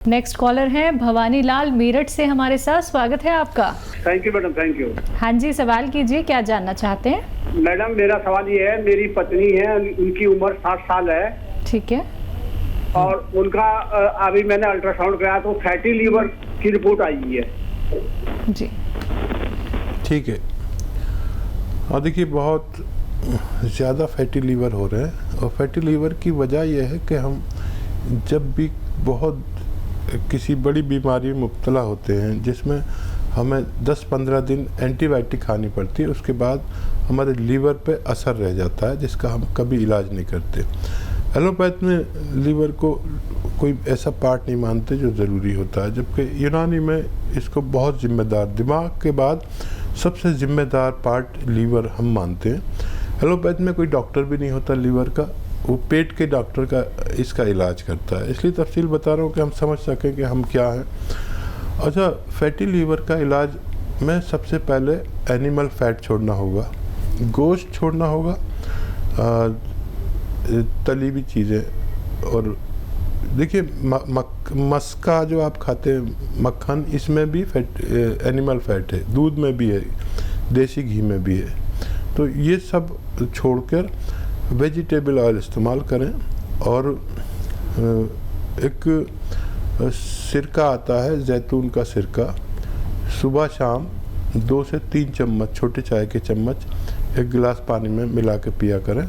Next collar हैं भवानी लाल मेरठ से हमारे साथ। स्वागत है आपका। Thank you madam, thank you. हाँ जी, सवाल कीजिए, क्या जानना चाहते हैं? मैडम मेरा सवाल ये है, मेरी पत्नी है, उनकी उम्र 60 साल है। ठीक है। और उनका अभी मैंने अल्ट्रासाउंड कराया तो फैटी लीवर की रिपोर्ट आई है जी। ठीक है। और देखिए बहुत ज़्यादा फैटी लीवर हो रहे हैं, और फैटी लीवर की वजह यह है कि हम जब भी बहुत किसी बड़ी बीमारी में मुब्तला होते हैं जिसमें हमें 10-15 दिन एंटीबायोटिक खानी पड़ती है, उसके बाद हमारे लीवर पे असर रह जाता है जिसका हम कभी इलाज नहीं करते। एलोपैथ में लीवर को कोई ऐसा पार्ट नहीं मानते जो ज़रूरी होता है, जबकि यूनानी में इसको बहुत जिम्मेदार, दिमाग के बाद सबसे ज़िम्मेदार पार्ट लीवर हम मानते हैं। एलोपैथ में कोई डॉक्टर भी नहीं होता लीवर का, वो पेट के डॉक्टर का इसका इलाज करता है। इसलिए तफसील बता रहा हूँ कि हम समझ सकें कि हम क्या हैं। अच्छा, फैटी लीवर का इलाज में सबसे पहले एनिमल फैट छोड़ना होगा, गोश्त छोड़ना होगा, तली हुई चीज़ें। और देखिए मस्का जो आप खाते हैं मक्खन, इसमें भी फैट एनिमल फैट है, दूध में भी है, देसी घी में भी है। तो ये सब छोड़कर वेजिटेबल ऑयल इस्तेमाल करें। और एक सिरका आता है, जैतून का सिरका, सुबह शाम 2 से 3 चम्मच, छोटे चाय के चम्मच, 1 गिलास पानी में मिला के पिया करें।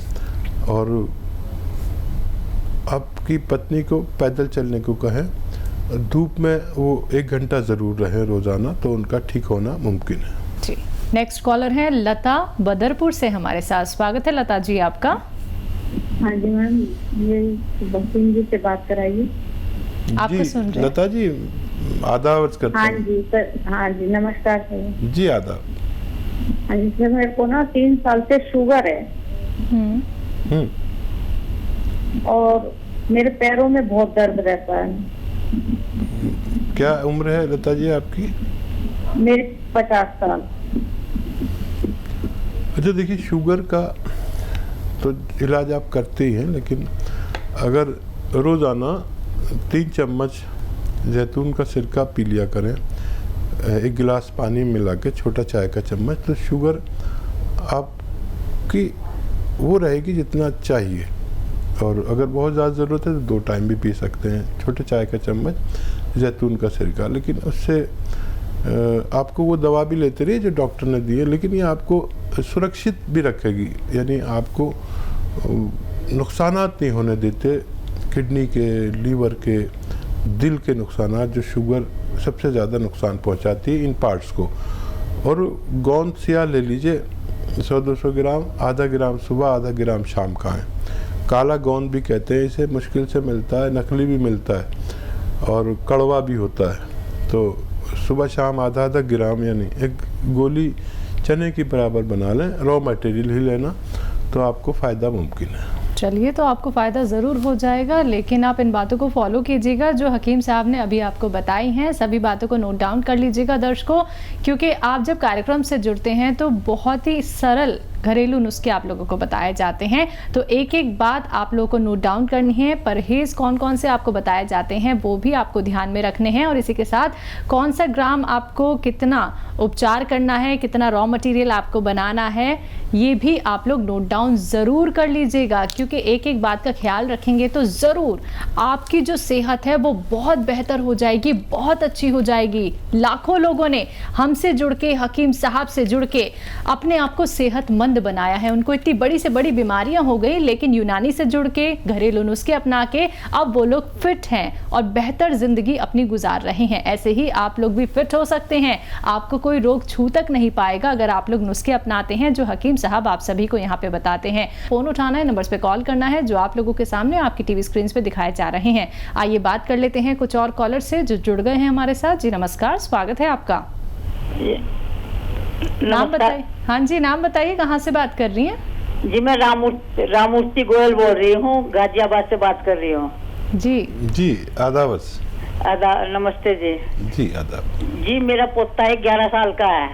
और आपकी पत्नी को पैदल चलने को कहें, धूप में वो 1 घंटा ज़रूर रहें रोज़ाना, तो उनका ठीक होना मुमकिन है जी। नेक्स्ट कॉलर है लता बदरपुर से हमारे साथ। स्वागत है लता जी आपका। हाँ जी मैम, ये बसिंग जी से बात कराइए। आपको सुन रहे हैं लता जी, आदाब करते हैं। हाँ जी सर, हाँ जी नमस्कार सर। जी आदाब। हाँ जी सर, मेरे को ना 3 साल से शुगर है और मेरे पैरों में बहुत दर्द रहता है। क्या उम्र है लता जी आपकी? मेरी 50 साल। अच्छा देखिए, शुगर का तो इलाज आप करते ही हैं, लेकिन अगर रोज़ाना 3 चम्मच जैतून का सिरका पी लिया करें 1 गिलास पानी मिला के, छोटा चाय का चम्मच, तो शुगर आपकी वो रहेगी जितना चाहिए। और अगर बहुत ज़्यादा ज़रूरत है तो 2 टाइम भी पी सकते हैं, छोटे चाय का चम्मच जैतून का सिरका। लेकिन उससे आपको वो दवा भी लेते रहिए जो डॉक्टर ने दी है, लेकिन ये आपको सुरक्षित भी रखेगी, यानी आपको नुकसानात नहीं होने देते, किडनी के, लीवर के, दिल के नुकसानात, जो शुगर सबसे ज़्यादा नुकसान पहुंचाती है इन पार्ट्स को। और गोंद सिया ले लीजिए, 100-200 ग्राम, आधा ग्राम सुबह, आधा ग्राम शाम का है। काला गोंद भी कहते हैं इसे, मुश्किल से मिलता है, नकली भी मिलता है और कड़वा भी होता है। तो सुबह शाम आधा ग्राम, यानी 1 गोली चने की बराबर बना लें, रॉ मटेरियल ही लेना, तो आपको फ़ायदा मुमकिन है। चलिए, तो आपको फ़ायदा ज़रूर हो जाएगा, लेकिन आप इन बातों को फॉलो कीजिएगा जो हकीम साहब ने अभी आपको बताई हैं। सभी बातों को नोट डाउन कर लीजिएगा दर्शकों, क्योंकि आप जब कार्यक्रम से जुड़ते हैं तो बहुत ही सरल घरेलू नुस्खे आप लोगों को बताए जाते हैं। तो एक एक बात आप लोगों को नोट डाउन करनी है। परहेज़ कौन कौन से आपको बताए जाते हैं वो भी आपको ध्यान में रखने हैं, और इसी के साथ कौन सा ग्राम आपको कितना उपचार करना है, कितना रॉ मटेरियल आपको बनाना है, ये भी आप लोग नोट डाउन ज़रूर कर लीजिएगा। क्योंकि एक एक बात का ख्याल रखेंगे तो ज़रूर आपकी जो सेहत है वो बहुत बेहतर हो जाएगी, बहुत अच्छी हो जाएगी। लाखों लोगों ने हमसे जुड़ के, हकीम साहब से जुड़ के अपने आप को सेहतमंद बनाया है। उनको इतनी बड़ी से बड़ी बीमारियां हो गई, लेकिन यूनानी से जुड़ के, घरेलू नुस्खे अपना के अब वो लोग फिट हैं और बेहतर जिंदगी अपनी गुजार रहे हैं। ऐसे ही आप लोग भी फिट हो सकते हैं। आपको कोई रोग छू तक नहीं पाएगा अगर आप लोग नुस्खे अपनाते हैं जो हकीम साहब आप सभी को यहाँ पे बताते हैं। फोन उठाना है, नंबर्स पे कॉल करना है जो आप लोगों के सामने आपकी टीवी स्क्रीन पे दिखाए जा रहे हैं। आइए बात कर लेते हैं कुछ और कॉलर से जो जुड़ गए हैं हमारे साथ। जी नमस्कार, स्वागत है आपका। नाम बताइए। हाँ जी, नाम बताइए, कहाँ से बात कर रही हैं? जी मैं रामूर्ति गोयल बोल रही हूँ, गाजियाबाद से बात कर रही हूँ। जी आदाब। नमस्ते जी। जी आदाब। जी मेरा पोता है, 11 साल का है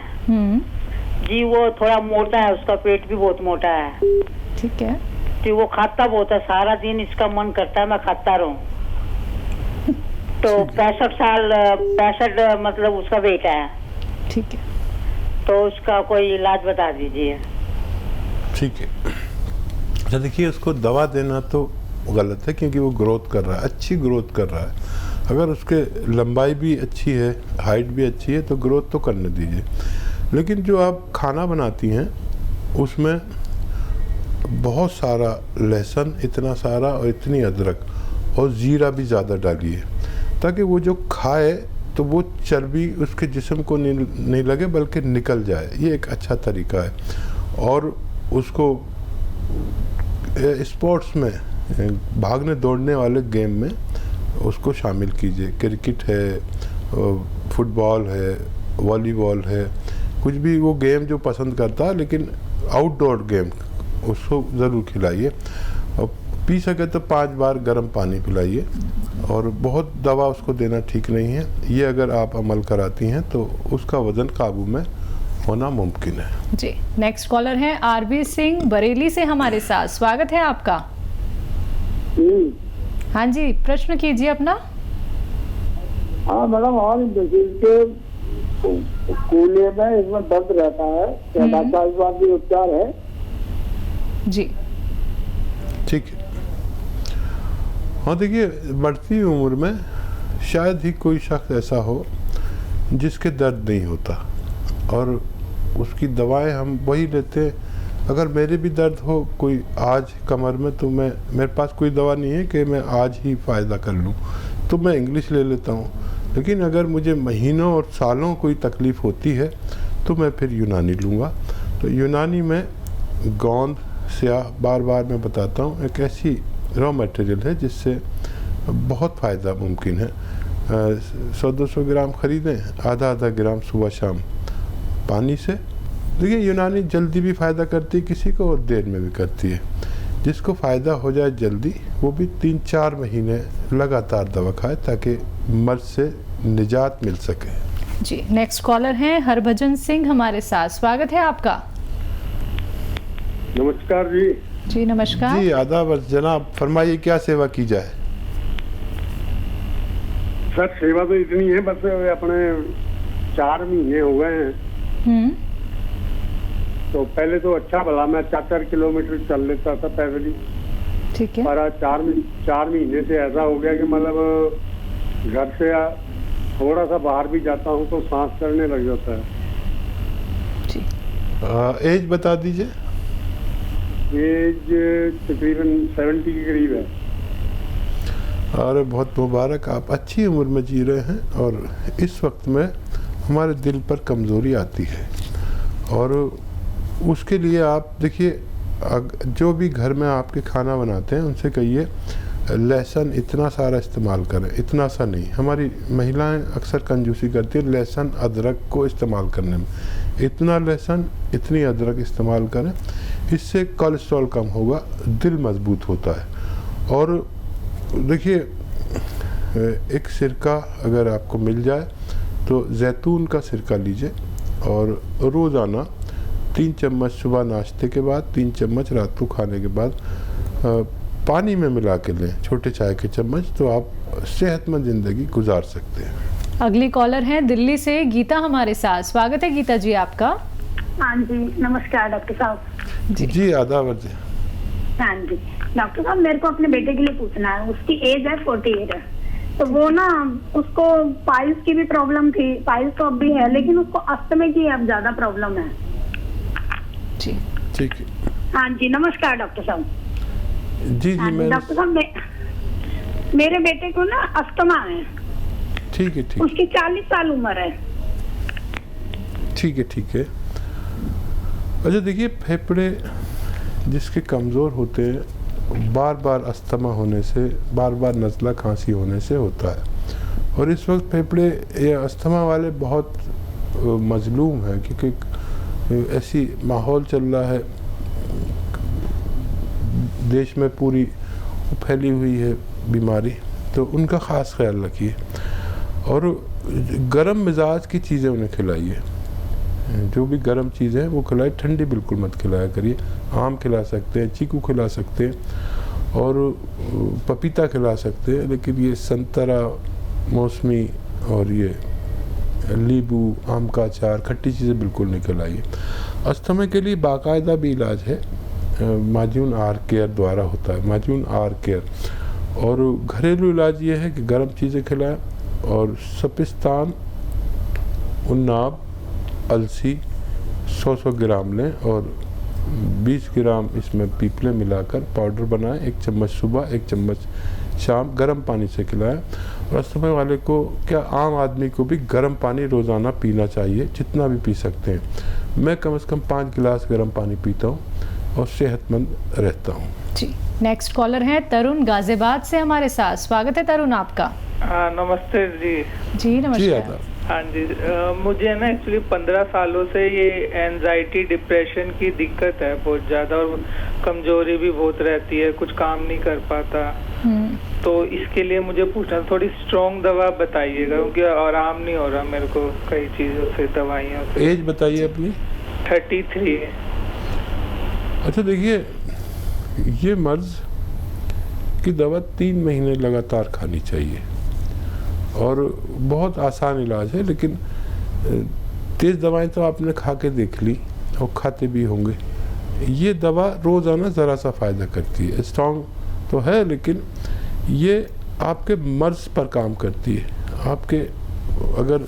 जी। वो थोड़ा मोटा है, उसका पेट भी बहुत मोटा है। ठीक है। तो वो खाता बहुत है, सारा दिन इसका मन करता है मैं खाता रहूं। तो 65 मतलब उसका बेटा है। ठीक है, तो उसका कोई इलाज बता दीजिए। ठीक है। अच्छा देखिए, उसको दवा देना तो गलत है क्योंकि वो ग्रोथ कर रहा है, अच्छी ग्रोथ कर रहा है। अगर उसके लंबाई भी अच्छी है, हाइट भी अच्छी है, तो ग्रोथ तो करने दीजिए। लेकिन जो आप खाना बनाती हैं उसमें बहुत सारा लहसुन, इतना सारा और इतनी अदरक और ज़ीरा भी ज़्यादा डालिए, ताकि वो जो खाए तो वो चर्बी उसके जिस्म को नहीं लगे बल्कि निकल जाए। ये एक अच्छा तरीका है। और उसको स्पोर्ट्स में, भागने दौड़ने वाले गेम में उसको शामिल कीजिए। क्रिकेट है, फुटबॉल है, वॉलीबॉल है, कुछ भी वो गेम जो पसंद करता है, लेकिन आउटडोर गेम उसको ज़रूर खिलाइए। और पी सके तो 5 बार गर्म पानी पिलाइए। और बहुत दवा उसको देना ठीक नहीं है। ये अगर आप अमल कराती हैं तो उसका वज़न काबू में होना मुमकिन है। जी, नेक्स्ट कॉलर हैं आरबी सिंह बरेली से हमारे साथ। स्वागत है आपका। हाँ जी, प्रश्न कीजिए अपना। हाँ मैडम, और के कूल्हे में इसमें दर्द रहता है, क्या डॉक्टर इस बात की उपचार है? जी ठीक है। हाँ देखिए, बढ़ती उम्र में शायद ही कोई शख्स ऐसा हो जिसके दर्द नहीं होता, और उसकी दवाएं हम वही लेते हैं। अगर मेरे भी दर्द हो कोई आज कमर में, तो मेरे पास कोई दवा नहीं है कि मैं आज ही फ़ायदा कर लूँ, तो मैं इंग्लिश ले लेता हूँ। लेकिन अगर मुझे महीनों और सालों कोई तकलीफ़ होती है तो मैं फिर यूनानी लूँगा। तो यूनानी में गोंद, स्याह, बार बार मैं बताता हूँ, एक ऐसी रॉ मटेरियल है जिससे बहुत फ़ायदा मुमकिन है। 100-200 ग्राम ख़रीदें, आधा ग्राम सुबह शाम पानी से। देखिए, यूनानी जल्दी भी फ़ायदा करती है किसी को और देर में भी करती है। जिसको फ़ायदा हो जाए जल्दी, वो भी 3-4 महीने लगातार दवा खाए ताकि मर्ज से निजात मिल सके। जी, नेक्स्ट कॉलर हैं हरभजन सिंह हमारे साथ। स्वागत है आपका। नमस्कार जी। जी नमस्कार। जी आदाब जनाब, फरमाइए क्या सेवा की जाए। सर सेवा तो इतनी है, बस अपने 4 महीने हो गए हैं। तो पहले तो अच्छा भला मैं 4 किलोमीटर चल लेता था पैदल ही। ठीक है। पर 4 महीने से ऐसा हो गया कि मतलब घर से थोड़ा सा बाहर भी जाता हूँ तो सांस चढ़ने लग जाता है। जी। एज बता दीजिए। एज तकरीबन 70 के करीब है। अरे बहुत मुबारक, आप अच्छी उम्र में जी रहे हैं। और इस वक्त में हमारे दिल पर कमज़ोरी आती है, और उसके लिए आप देखिए, जो भी घर में आपके खाना बनाते हैं उनसे कहिए लहसुन इतना सारा इस्तेमाल करें, इतना सा नहीं। हमारी महिलाएं अक्सर कंजूसी करती है लहसुन अदरक को इस्तेमाल करने में। इतना लहसुन, इतनी अदरक इस्तेमाल करें, इससे कोलेस्ट्रॉल कम होगा, दिल मजबूत होता है। और देखिए, एक सिरका अगर आपको मिल जाए तो जैतून का सिरका लीजिए, और रोज़ाना 3 चम्मच सुबह नाश्ते के बाद, 3 चम्मच रात को खाने के बाद पानी में मिला के लें, छोटे चाय के चम्मच, तो आप सेहतमंद ज़िंदगी गुजार सकते हैं। अगली कॉलर हैं दिल्ली से गीता हमारे साथ। स्वागत है गीता जी आपका। हाँ जी, नमस्कार डॉक्टर साहब। जी आदाब। हाँ जी डॉक्टर साहब, मेरे को अपने बेटे के लिए पूछना है। उसकी एज है 48 है, तो वो ना, उसको पाइल्स की भी प्रॉब्लम थी, पाइल्स तो अब भी है, लेकिन उसको अस्थमा की अब ज्यादा प्रॉब्लम है। जी ठीक है। हाँ जी, नमस्कार डॉक्टर साहब। जी हाँ मैं डॉक्टर साहब, मेरे बेटे को ना अस्थमा है। ठीक है। ठीक, उसकी 40 साल उम्र है। ठीक है। ठीक है। अच्छा देखिए, फेफड़े जिसके कमज़ोर होते हैं, बार बार अस्थमा होने से, बार बार नज़ला खांसी होने से होता है। और इस वक्त फेफड़े ये अस्थमा वाले बहुत मजलूम हैं, क्योंकि ऐसी माहौल चल रहा है देश में, पूरी फैली हुई है बीमारी, तो उनका ख़ास ख्याल रखिए। और गर्म मिजाज की चीज़ें उन्हें खिलाइए, जो भी गर्म चीज़ें हैं वो खिलाए, ठंडी बिल्कुल मत खिलाया करिए। आम खिला सकते हैं, चीकू खिला सकते हैं, और पपीता खिला सकते हैं, लेकिन ये संतरा मौसमी और ये नींबू, आम का अचार, खट्टी चीज़ें बिल्कुल नहीं खिलाइए। अस्थमा के लिए बाकायदा भी इलाज है, माजून आर केयर द्वारा होता है, माजून आर केयर। और घरेलू इलाज ये है कि गर्म चीज़ें खिलाएं और सपिस्तान, उन्नाब, अलसी 100 ग्राम लें और 20 ग्राम इसमें पीपले मिलाकर पाउडर बनाएं। 1 चम्मच सुबह, 1 चम्मच शाम गर्म पानी से खिलाएं। और अस्थमा वाले को, क्या आम आदमी को भी गर्म पानी रोज़ाना पीना चाहिए, जितना भी पी सकते हैं। मैं कम से कम 5 गिलास गर्म पानी पीता हूँ और सेहतमंद रहता हूँ। जी, नेक्स्ट कॉलर हैं तरुण गाजियाबाद से हमारे साथ। स्वागत है तरुण आपका। नमस्ते जी। जी नमस्कार। हाँ जी, मुझे ना एक्चुअली 15 सालों से ये एंजाइटी, डिप्रेशन की दिक्कत है बहुत ज़्यादा, और कमजोरी भी बहुत रहती है, कुछ काम नहीं कर पाता। तो इसके लिए मुझे पूछना, थोड़ी स्ट्रॉन्ग दवा बताइएगा, क्योंकि आराम नहीं हो रहा मेरे को कई चीज़ों से, दवाइयों से। एज बताइए अपनी। 33। अच्छा देखिए, ये मर्ज की दवा 3 महीने लगातार खानी चाहिए और बहुत आसान इलाज है। लेकिन तेज़ दवाएं तो आपने खा के देख ली और खाते भी होंगे। ये दवा रोज़ाना ज़रा सा फ़ायदा करती है, स्ट्रॉन्ग तो है लेकिन ये आपके मर्ज पर काम करती है। आपके अगर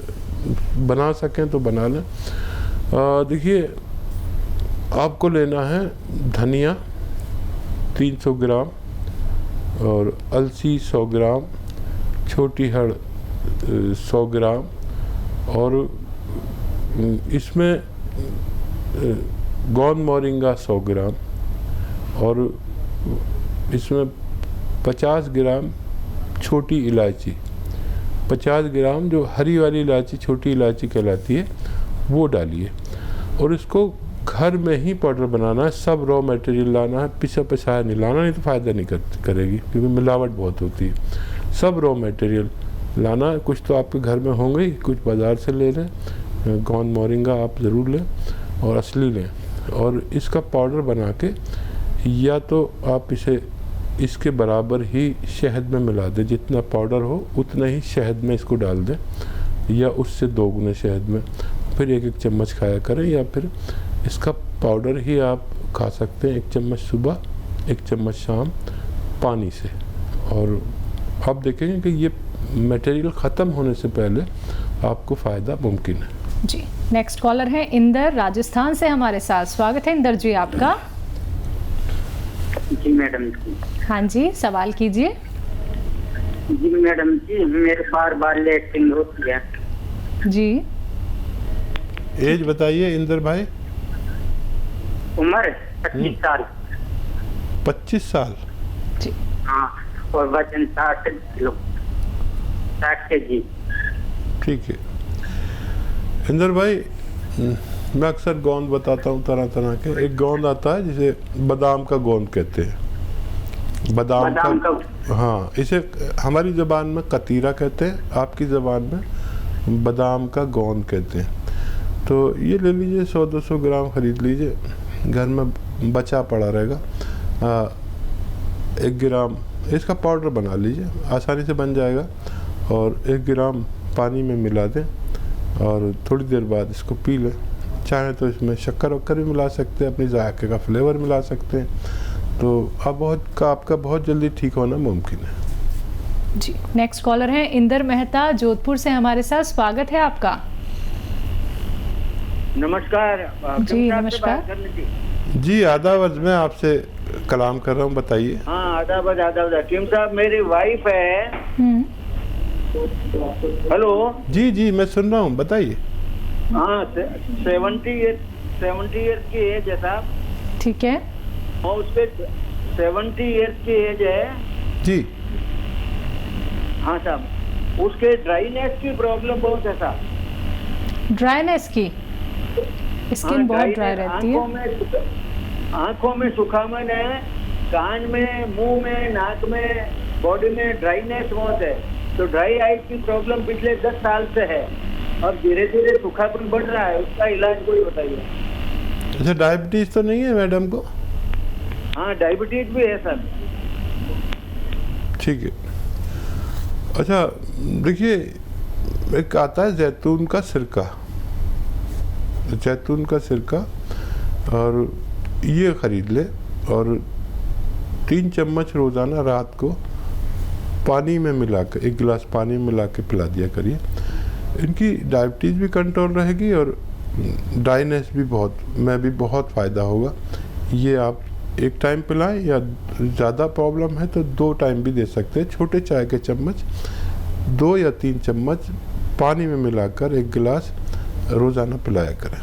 बना सकें तो बना लें। देखिए, आपको लेना है धनिया 300 ग्राम और अलसी 100 ग्राम, छोटी हड़ 100 ग्राम, और इसमें गोंद मोरिंगा 100 ग्राम, और इसमें 50 ग्राम छोटी इलायची, 50 ग्राम जो हरी वाली इलायची, छोटी इलायची कहलाती है, वो डालिए। और इसको घर में ही पाउडर बनाना है। सब रॉ मटेरियल लाना है, पिसा पिसाया नहीं लाना, नहीं तो फ़ायदा नहीं करेगी, क्योंकि मिलावट बहुत होती है। सब रॉ मटेरियल लाना, कुछ तो आपके घर में होंगे ही, कुछ बाज़ार से ले लें। गोंद मोरिंगा आप ज़रूर लें और असली लें, और इसका पाउडर बना के या तो आप इसे इसके बराबर ही शहद में मिला दें, जितना पाउडर हो उतना ही शहद में इसको डाल दें, या उससे 2 गुने शहद में, फिर 1-1 चम्मच खाया करें। या फिर इसका पाउडर ही आप खा सकते हैं, 1 चम्मच सुबह, 1 चम्मच शाम पानी से, और आप देखेंगे कि ये मटेरियल ख़त्म होने से पहले आपको फ़ायदा मुमकिन है। जी, नेक्स्ट कॉलर है इंदर राजस्थान से हमारे साथ। स्वागत है इंदर जी आपका। जी मैडम जी। हाँ जी, सवाल कीजिए। जी मैडम जी, मेरे बार लेटरिंग होती है। जी, एज बताइए इंदर भाई। उम्र 25 साल। 25 साल। जी। हाँ, और वजन 60 किलो, 60 केजी। ठीक है इंदर भाई, मैं अक्सर गोंद बताता हूँ तरह तरह के। एक गोंद आता है जिसे बादाम का गोंद कहते हैं। बादाम का हाँ, इसे हमारी ज़बान में कतीरा कहते हैं, आपकी ज़बान में बादाम का गोंद कहते हैं। तो ये ले लीजिए, 100-200 ग्राम ख़रीद लीजिए, घर में बचा पड़ा रहेगा। 1 ग्राम इसका पाउडर बना लीजिए, आसानी से बन जाएगा, और 1 ग्राम पानी में मिला दें और थोड़ी देर बाद इसको पी लें। चाहें तो इसमें शक्कर वक्कर भी मिला सकते हैं, अपनी जायके का फ्लेवर मिला सकते हैं। तो आपका बहुत जल्दी ठीक होना मुमकिन है। जी, नेक्स्ट कॉलर है इंदर मेहता जोधपुर से हमारे साथ। स्वागत है आपका। नमस्कार जी नमस्कार। जी आदाब, मैं आपसे कलाम कर रहा हूँ, बताइए। हाँ आदाब। टीम साहब, मेरी वाइफ है। हेलो। जी मैं सुन रहा हूँ, बताइए। हाँ, 70 ईयर्स की एज है साहब। ठीक है। और उसके 70 ईयर्स की एज है जी। हाँ साहब, उसके ड्राईनेस की प्रॉब्लम बहुत है साहब। ड्राईनेस की, स्किन बहुत ड्राई रहती है। आंखों में सुखापन है, कान में, मुंह में, नाक में, बॉडी में ड्राईनेस बहुत है। तो ड्राई आइज की प्रॉब्लम पिछले 10 साल से है और धीरे धीरे सूखापन बढ़ रहा है। उसका इलाज कोई बताइए। अच्छा, डायबिटीज तो नहीं है मैडम को? हाँ, डायबिटीज भी है सर। ठीक है, अच्छा देखिए, एक आता है जैतून का सिरका, जैतून का सिरका, और ये ख़रीद ले और 3 चम्मच रोज़ाना रात को पानी में मिला कर, 1 गिलास पानी में मिला के पिला दिया करिए। इनकी डायबिटीज़ भी कंट्रोल रहेगी और ड्राइनेस भी बहुत फ़ायदा होगा। ये आप एक टाइम पिलाएं, या ज़्यादा प्रॉब्लम है तो 2 टाइम भी दे सकते हैं। छोटे चाय के चम्मच 2 या 3 चम्मच पानी में मिलाकर 1 गिलास रोज़ाना पिलाया करें।